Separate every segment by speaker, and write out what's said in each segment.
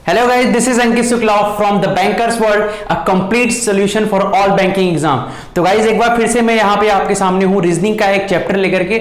Speaker 1: Hello guys, this is Ankit Shukla from the Bankers World, a complete solution for all banking exam। तो guys एक बार फिर से मैं यहाँ पे आपके सामने हूँ रीजनिंग का एक चैप्टर लेकर के,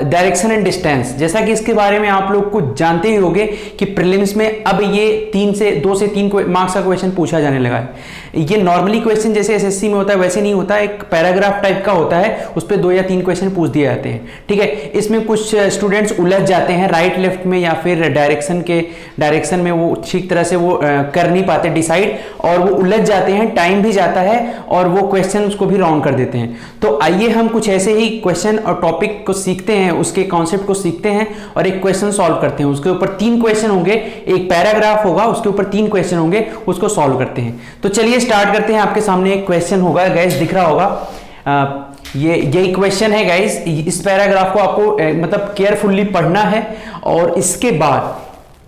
Speaker 1: डायरेक्शन एंड डिस्टेंस। जैसा कि इसके बारे में आप लोग कुछ जानते ही होंगे कि प्रीलिम्स में अब ये 2 से 3 मार्क्स का क्वेश्चन पूछा जाने लगा है। ये नॉर्मली क्वेश्चन जैसे एसएससी में होता है वैसे नहीं होता है, एक पैराग्राफ टाइप का होता है, उस पर 2 या 3 क्वेश्चन पूछ दिए जाते हैं। ठीक है, इसमें कुछ स्टूडेंट्स उलझ जाते हैं राइट लेफ्ट में या फिर डायरेक्शन में वो ठीक तरह से वो कर नहीं पाते डिसाइड, और वो उलझ जाते हैं, टाइम भी जाता है और वो क्वेश्चन उसको भी रॉन्ग कर देते हैं। तो आइए हम कुछ ऐसे ही क्वेश्चन और टॉपिक को सीखते हैं, उसके कॉन्सेप्ट को सीखते हैं और एक क्वेश्चन सॉल्व करते हैं। उसके ऊपर 3 क्वेश्चन होंगे, एक पैराग्राफ होगा, उसके ऊपर 3 क्वेश्चन होंगे, उसको सॉल्व करते हैं। तो चलिए स्टार्ट करते हैं। आपके सामने एक क्वेश्चन होगा, गैस दिख रहा होगा, यही क्वेश्चन है गाइस। इस पैराग्राफ को आपको मतलब केयरफुली पढ़ना है और इसके बाद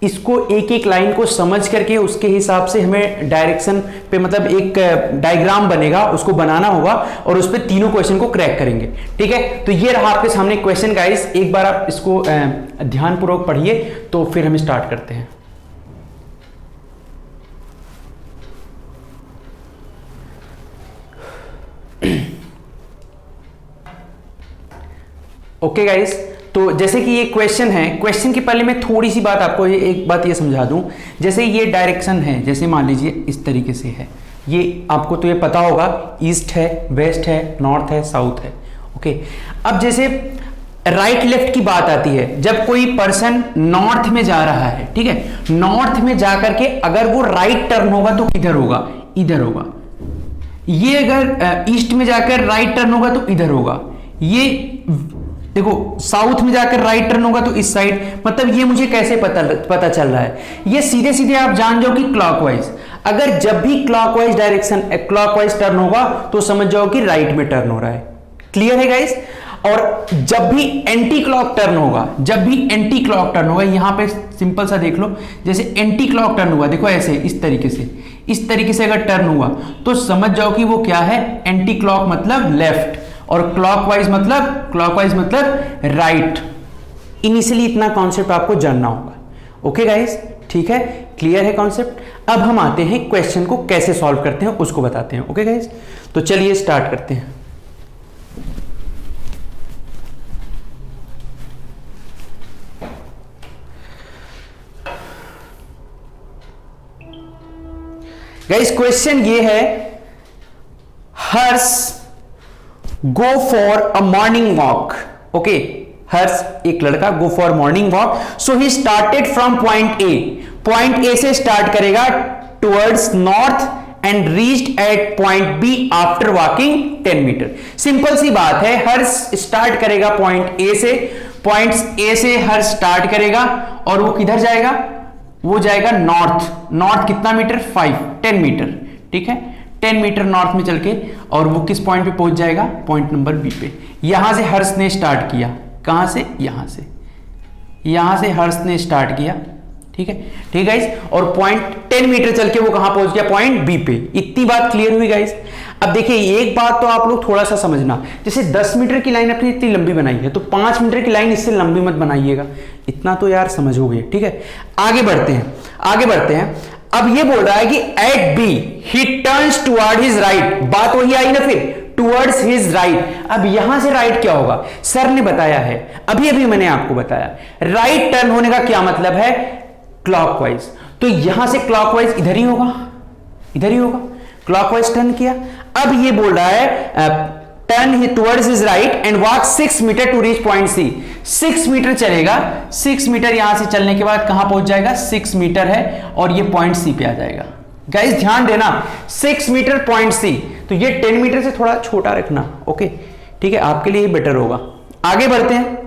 Speaker 1: इसको एक एक लाइन को समझ करके उसके हिसाब से हमें डायरेक्शन पे मतलब एक डायग्राम बनेगा, उसको बनाना होगा और उस पर तीनों क्वेश्चन को क्रैक करेंगे। ठीक है, तो ये रहा आपके सामने क्वेश्चन गाइस। एक बार आप इसको ध्यानपूर्वक पढ़िए तो फिर हम स्टार्ट करते हैं। ओके गाइस, तो जैसे कि ये क्वेश्चन है, क्वेश्चन के पहले मैं थोड़ी सी बात आपको एक बात ये समझा दूं। जैसे ये डायरेक्शन है, जैसे मान लीजिए इस तरीके से है, ये आपको तो ये पता होगा, ईस्ट है, वेस्ट है, नॉर्थ है, साउथ है। ओके, अब जैसे राइट लेफ्ट की बात आती है, जब कोई पर्सन नॉर्थ में जा रहा है, ठीक है, नॉर्थ में जाकर के अगर वो राइट टर्न होगा तो किधर होगा? इधर होगा। ये अगर ईस्ट में जाकर राइट टर्न होगा तो इधर होगा। ये देखो साउथ में जाकर राइट टर्न होगा तो इस साइड। मतलब ये मुझे कैसे पता चल रहा है? ये सीधे सीधे आप जान जाओ कि क्लॉकवाइज, अगर जब भी क्लॉकवाइज डायरेक्शन क्लॉकवाइज टर्न होगा तो समझ जाओ कि राइट में टर्न हो रहा है। क्लियर है गाइस? और जब भी एंटी क्लॉक टर्न होगा, जब भी एंटी क्लॉक टर्न होगा, यहां पे सिंपल सा देख लो, जैसे एंटी क्लॉक टर्न हुआ, देखो ऐसे इस तरीके से अगर टर्न हुआ तो समझ जाओ कि वो क्या है? एंटी क्लॉक मतलब लेफ्ट, और क्लॉकवाइज मतलब राइट। इनिशियली इतना कॉन्सेप्ट आपको जानना होगा। ओके गाइस, ठीक है, क्लियर है कॉन्सेप्ट? अब हम आते हैं क्वेश्चन को कैसे सॉल्व करते हैं उसको बताते हैं। ओके गाइस, तो चलिए स्टार्ट करते हैं। गाइस क्वेश्चन ये है, Harsh go for a morning walk. Okay, Harsh एक लड़का go for morning walk, so he started from point A से स्टार्ट करेगा towards north and reached at point B after walking 10 metre. Simple सी बात है, हर्ष स्टार्ट करेगा पॉइंट ए से हर्ष start करेगा और वो किधर जाएगा? वो जाएगा नॉर्थ कितना मीटर? 10 मीटर। ठीक है, 10 मीटर नॉर्थ में चल के और वो किस पॉइंट पे पहुंच जाएगा? पॉइंट नंबर बी पे। यहां से हर्ष ने स्टार्ट किया, कहां से? यहां से हर्ष ने स्टार्ट किया। ठीक है गाइस, और पॉइंट 10 मीटर चल के वो कहां पहुंच गया? पॉइंट बी पे। इतनी बात क्लियर हुई गाइस? अब देखिए एक बात तो आप लोग थोड़ा सा समझना, जैसे 10 मीटर की लाइन अपनी इतनी लंबी बनाई है तो 5 मीटर की लाइन इससे लंबी मत बनाइएगा, इतना तो यार समझोगे। ठीक है, आगे बढ़ते हैं। अब ये बोल रहा है कि at B he turns toward his right. बात वही आई ना फिर, टुवर्ड्स हिज राइट। अब यहां से राइट क्या होगा? सर ने बताया है, अभी मैंने आपको बताया, राइट टर्न होने का क्या मतलब है? क्लॉकवाइज। तो यहां से क्लॉकवाइज इधर ही होगा, क्लॉकवाइज टर्न किया। अब ये बोल रहा है turn towards his right and walk 6 metre to reach point C. 6 metre चलेगा, 6 मीटर यहां से चलने के बाद कहां पहुंच जाएगा? 6 मीटर है और ये पॉइंट सी पे आ जाएगा। गाइस ध्यान देना, 6 मीटर पॉइंट सी, तो ये 10 मीटर से थोड़ा छोटा रखना। ओके, ठीक है, आपके लिए बेटर होगा। आगे बढ़ते हैं।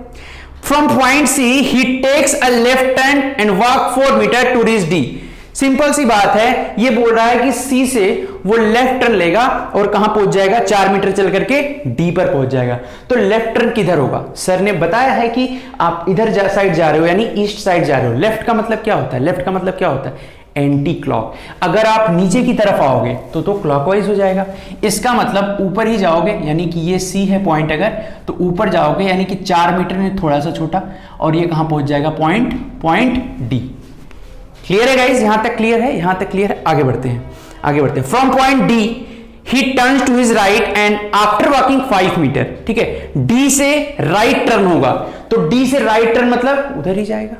Speaker 1: From point C he takes a left turn and walk 4 metre to reach D. Simple सी बात है, ये बोल रहा है कि सी से वो लेफ्ट टर्न लेगा और कहां पहुंच जाएगा? 4 मीटर चल करके डी पर पहुंच जाएगा। तो लेफ्ट टर्न किधर होगा? सर ने बताया है कि आप इधर साइड जा रहे हो, यानी ईस्ट साइड जा रहे हो। लेफ्ट का मतलब क्या होता है? Anti clock. अगर आप नीचे की तरफ आओगे तो क्लॉकवाइज हो जाएगा। इसका मतलब ऊपर ही जाओगे, यानी कि ये सी है पॉइंट, अगर तो ऊपर जाओगे यानी कि 4 मीटर में थोड़ा सा छोटा, और ये कहां पहुंच जाएगा? Point D. क्लियर है गाइज, यहां तक क्लियर है, यहां तक क्लियर है। आगे बढ़ते हैं, आगे बढ़ते हैं। From point D he turns to his right and after walking 5 metre, ठीक है, डी से राइट टर्न होगा, तो डी से राइट टर्न मतलब उधर ही जाएगा,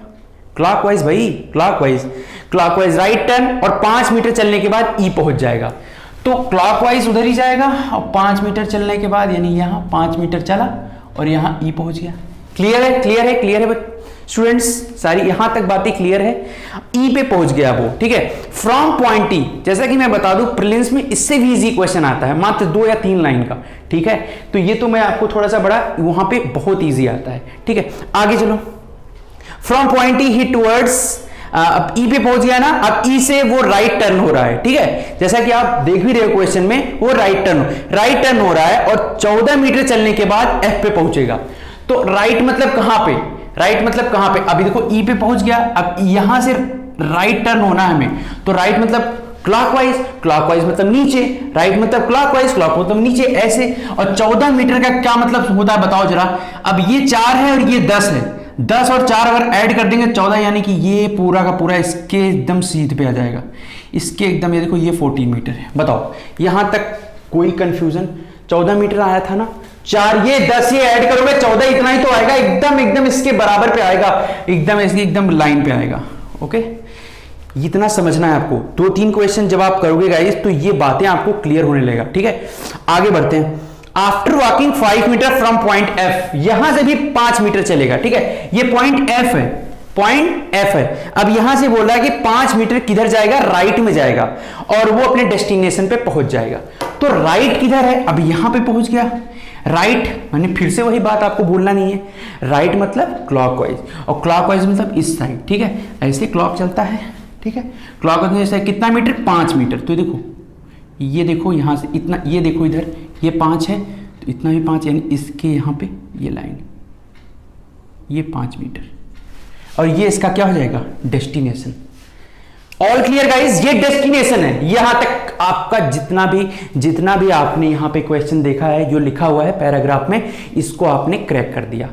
Speaker 1: क्लॉकवाइज भाई, क्लॉकवाइज, क्लॉकवाइज राइट टर्न, और 5 मीटर चलने के बाद ई पहुंच जाएगा, तो क्लॉकवाइज उधर ही जाएगा, और 5 मीटर चलने के बाद यानी यहां 5 मीटर चला और यहां ई पहुंच गया। क्लियर है, क्लियर है, क्लियर है स्टूडेंट्स, सारी यहां तक बातें क्लियर है। ई पे पहुंच गया वो, ठीक है। फ्रॉम पॉइंट टी, जैसा कि मैं बता दूं प्रीलिम्स में इससे भी इजी क्वेश्चन आता है, मात्र 2 या 3 लाइन का, ठीक है, तो ये तो मैं आपको थोड़ा सा बड़ा, वहां पे बहुत इजी आता है, ठीक है। आगे चलो, from point T he towards, अब ई पे पहुंच गया ना, अब ई से वो राइट टर्न हो रहा है, ठीक है, जैसा कि आप देख भी रहे हो क्वेश्चन में, वो राइट टर्न हो रहा है और 14 मीटर चलने के बाद एफ पे पहुंचेगा। तो राइट मतलब कहां पे, राइट मतलब कहां पे, अभी देखो ई पे पहुंच गया, अब यहां से राइट टर्न होना है हमें, तो राइट मतलब क्लॉकवाइज, क्लॉकवाइज मतलब नीचे, राइट मतलब क्लॉकवाइज, क्लॉक मतलब नीचे, ऐसे। और 14 मीटर का क्या मतलब होता है बताओ जरा। अब ये 4 है और ये 10 है, 10 और 4 अगर ऐड कर देंगे 14, यानी कि ये पूरा का पूरा इसके एकदम सीध पे आ जाएगा, इसके एकदम, ये देखो ये 14 मीटर है। बताओ यहां तक कोई कंफ्यूजन, 14 मीटर आया था ना, 4 ये 10 ये ऐड करोगे 14, इतना ही तो आएगा, एकदम एकदम इसके बराबर पे आएगा, एकदम इसकी एकदम लाइन पे आएगा। ओके, इतना समझना है आपको। 2-3 क्वेश्चन जब आप करोगे गाइस तो ये बातें आपको क्लियर होने लगेगा, ठीक है। आगे बढ़ते हैं। After walking 5 metre from point F, यहां से भी 5 मीटर चलेगा, ठीक है, ये पॉइंट एफ है, पॉइंट एफ है। अब यहां से बोल रहा है कि 5 मीटर किधर जाएगा, राइट में जाएगा, और वो अपने डेस्टिनेशन पे पहुंच जाएगा। तो राइट किधर है, अब यहां पे पहुंच गया, राइट मैंने फिर से वही बात आपको बोलना नहीं है, राइट मतलब क्लॉकवाइज, और क्लॉकवाइज मतलब इस साइड, ठीक है, ऐसे क्लॉक चलता है, ठीक है, क्लॉकवाइज कितना मीटर, 5 मीटर। तो देखो ये देखो यहां से इतना, ये देखो इधर ये 5 है, तो इतना भी 5, यानी इसके यहां पे ये लाइन, ये 5 मीटर, और ये इसका क्या हो जाएगा, डेस्टिनेशन। ऑल क्लियर गाइस, ये डेस्टिनेशन है। यहां तक आपका जितना भी आपने यहां पे क्वेश्चन देखा है, जो लिखा हुआ है पैराग्राफ में, इसको आपने क्रैक कर दिया।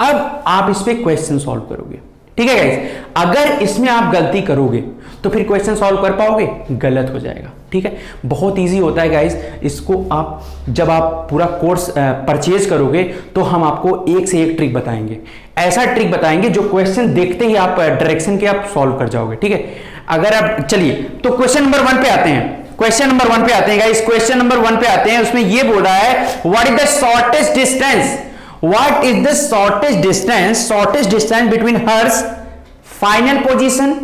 Speaker 1: अब आप इस पे क्वेश्चन सॉल्व करोगे, ठीक है गाइस। अगर इसमें आप गलती करोगे तो फिर क्वेश्चन सॉल्व कर पाओगे, गलत हो जाएगा, ठीक है। बहुत इजी होता है गाइस, इसको आप जब आप पूरा कोर्स परचेज करोगे तो हम आपको एक से एक ट्रिक बताएंगे, ऐसा ट्रिक बताएंगे जो क्वेश्चन देखते ही आप डायरेक्शन के आप सॉल्व कर जाओगे, ठीक है। अगर आप चलिए तो क्वेश्चन नंबर 1 पे आते हैं, क्वेश्चन नंबर 1 पे आते हैं गाइस, क्वेश्चन नंबर 1 पे आते हैं। उसमें ये बोल रहा है what is the shortest distance, what is the shortest distance between Harsh's final position,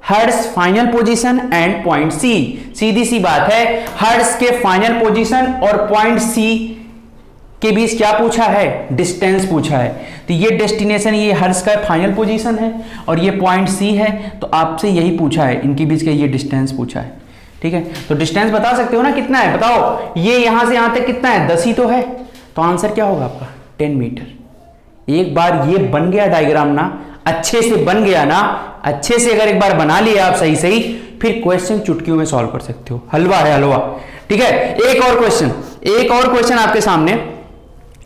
Speaker 1: Harsh's final position and point C. सीधी सी बात है, हर्स के फाइनल पोजीशन और पॉइंट सी के बीच क्या पूछा है, डिस्टेंस पूछा है। तो ये डेस्टिनेशन, ये हर्स का फाइनल पोजीशन है और ये पॉइंट सी है, तो आपसे यही पूछा है, इनके बीच का ये डिस्टेंस पूछा है, ठीक है। तो डिस्टेंस बता सकते हो ना कितना है, बताओ, ये यहां से यहां तक कितना है, 10 ही तो है, तो आंसर क्या होगा आपका 10 मीटर। एक बार ये बन गया डायग्राम ना, अच्छे से बन गया ना, अच्छे से अगर एक बार बना लिया आप सही सही, फिर क्वेश्चन चुटकियों में सॉल्व कर सकते हो, हलवा है हलवा, ठीक है। एक और क्वेश्चन आपके सामने,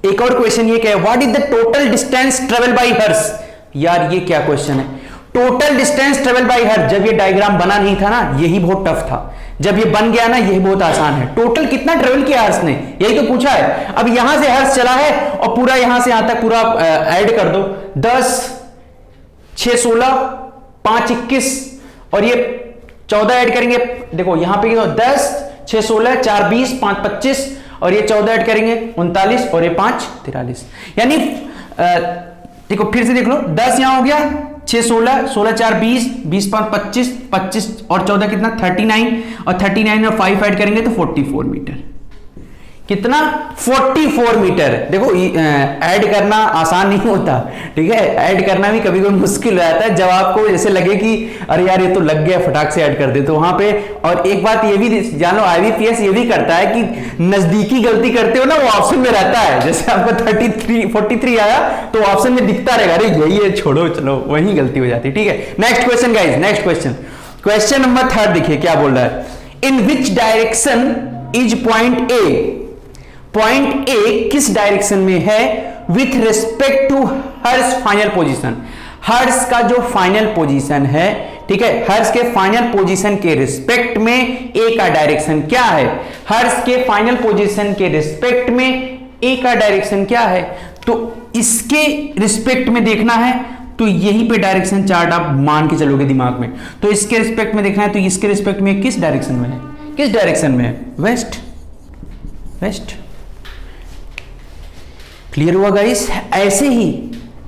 Speaker 1: एक और क्वेश्चन ये क्या है, what is the total distance travel by hers. यार ये क्या क्वेश्चन है, total distance travel by hers. जब ये डायग्राम बना नहीं था ना, यही बहुत टफ था, जब ये बन गया ना, यही बहुत आसान है। टोटल कितना ट्रेवल किया हर्स ने, यही तो पूछा है। अब यहां से हर्स चला है और पूरा यहां से यहां तक पूरा ऐड कर दो, 10 6 16 5 21 और ये 14 ऐड करेंगे, देखो यहां पे 10 6 16 4 20 5 25 और ये 14 ऐड करेंगे 39 और ये 5 43, यानी देखो फिर से देख लो, 10 यहां हो गया, 6 16 16 4 20 20 5 25 25 और 14 कितना 39 और 39 और 5 ऐड करेंगे तो 44 मीटर। कितना 44 मीटर। देखो ऐड करना आसान नहीं होता, ठीक है, ऐड करना भी कभी कभी मुश्किल हो जाता है, जब आपको जैसे लगे कि अरे यार ये तो लग गया, फटाक से ऐड कर दे तो वहां पे। और एक बात ये भी जानो, आईबीपीएस ये भी करता है कि नजदीकी गलती करते हो ना, वो ऑप्शन में रहता है। जैसे आपका 43 आया तो ऑप्शन में दिखता रहेगा, अरे यही है, छोड़ो चलो, वही गलती हो जाती है, ठीक है। Next question guys, next question number 3 देखिए क्या बोल रहा है, in which direction is point A. Point A किस डायरेक्शन में है with respect to Harsh's final position. Harsh का जो फाइनल पोजीशन है, ठीक है, हर्ष के फाइनल पोजीशन के रिस्पेक्ट में ए का डायरेक्शन क्या है, हर्ष के फाइनल पोजीशन के रिस्पेक्ट में ए का डायरेक्शन क्या है, तो इसके रिस्पेक्ट में देखना है तो यहीं पे डायरेक्शन चार्ट आप मान के चलोगे दिमाग में, तो इसके रिस्पेक्ट में देखना है तो इसके रिस्पेक्ट में किस डायरेक्शन में है, किस डायरेक्शन में है, वेस्ट, वेस्ट। क्लियर हुआ गाइस?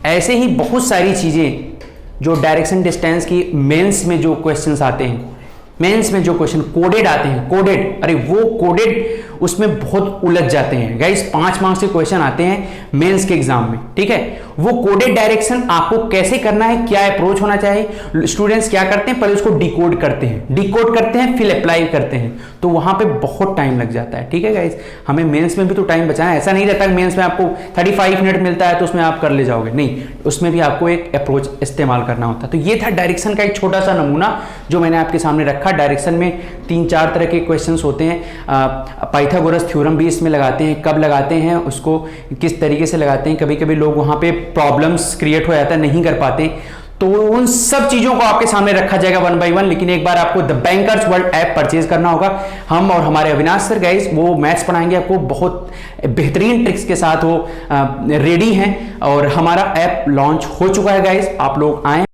Speaker 1: ऐसे ही बहुत सारी चीजें जो डायरेक्शन डिस्टेंस की मेंस में जो क्वेश्चंस आते हैं, मेंस में जो क्वेश्चन कोडेड आते हैं, कोडेड, अरे वो कोडेड उसमें बहुत उलझ जाते हैं गाइस। 5 मार्क्स के क्वेश्चन आते हैं मेंस के एग्जाम में, ठीक है। वो कोडेड डायरेक्शन आपको कैसे करना है, क्या अप्रोच होना चाहिए, स्टूडेंट्स क्या करते हैं, पहले उसको डिकोड करते हैं, फिर अप्लाई करते हैं, तो वहां पे बहुत टाइम लग जाता है, ठीक है गाइस। हमें मेंस में भी तो टाइम बचाना है, ऐसा नहीं रहता कि मेंस में आपको 35 मिनट मिलता है तो उसमें आप कर ले जाओगे, नहीं, उसमें भी आपको एक अप्रोच इस्तेमाल करना होता है। तो ये था डायरेक्शन का एक छोटा सा नमूना जो मैंने आपके सामने रखा। डायरेक्शन में 3-4 तरह के क्वेश्चन होते हैं, पाइथागोरस थ्योरम भी इसमें लगाते हैं, कब लगाते हैं, उसको किस तरीके से लगाते हैं, कभी कभी लोग वहां पे प्रॉब्लम्स क्रिएट हो जाता है, नहीं कर पाते, तो उन सब चीजों को आपके सामने रखा जाएगा 1 by 1। लेकिन एक बार आपको the bankers world app purchase करना होगा। हम और हमारे अविनाश सर गाइस वो मैथ्स पढ़ाएंगे आपको, बहुत बेहतरीन ट्रिक्स के साथ वो रेडी हैं, और हमारा ऐप लॉन्च हो चुका है गाइस, आप लोग आए।